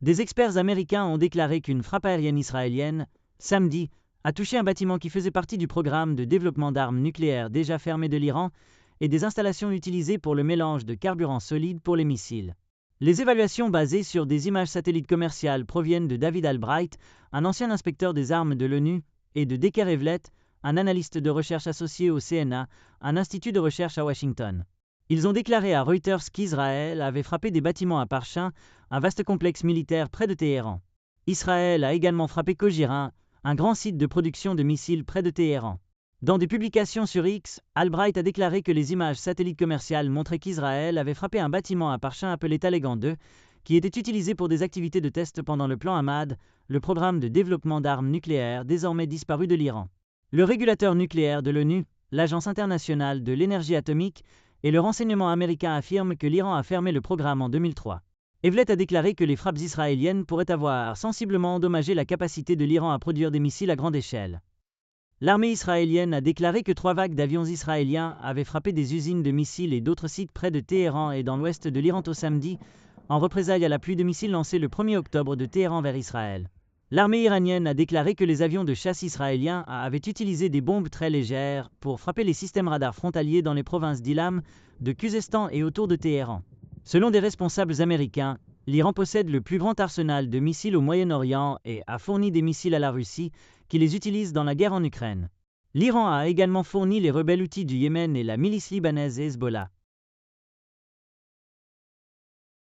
Des experts américains ont déclaré qu'une frappe aérienne israélienne, samedi, a touché un bâtiment qui faisait partie du programme de développement d'armes nucléaires déjà fermé de l'Iran et des installations utilisées pour le mélange de carburant solide pour les missiles. Les évaluations basées sur des images satellites commerciales proviennent de David Albright, un ancien inspecteur des armes de l'ONU, et de Decker Evlett, un analyste de recherche associé au CNA, un institut de recherche à Washington. Ils ont déclaré à Reuters qu'Israël avait frappé des bâtiments à Parchin, un vaste complexe militaire près de Téhéran. Israël a également frappé Kogirin, un grand site de production de missiles près de Téhéran. Dans des publications sur X, Albright a déclaré que les images satellites commerciales montraient qu'Israël avait frappé un bâtiment à Parchin appelé Talegan 2, qui était utilisé pour des activités de test pendant le plan Hamad, le programme de développement d'armes nucléaires désormais disparu de l'Iran. Le régulateur nucléaire de l'ONU, l'Agence internationale de l'énergie atomique, et le renseignement américain affirment que l'Iran a fermé le programme en 2003. Evlett a déclaré que les frappes israéliennes pourraient avoir sensiblement endommagé la capacité de l'Iran à produire des missiles à grande échelle. L'armée israélienne a déclaré que 3 vagues d'avions israéliens avaient frappé des usines de missiles et d'autres sites près de Téhéran et dans l'ouest de l'Iran au samedi, en représailles à la pluie de missiles lancée le 1er octobre de Téhéran vers Israël. L'armée iranienne a déclaré que les avions de chasse israéliens avaient utilisé des bombes très légères pour frapper les systèmes radars frontaliers dans les provinces d'Ilam, de Khuzestan et autour de Téhéran. Selon des responsables américains, l'Iran possède le plus grand arsenal de missiles au Moyen-Orient et a fourni des missiles à la Russie, qui les utilise dans la guerre en Ukraine. L'Iran a également fourni les rebelles houthis du Yémen et la milice libanaise Hezbollah.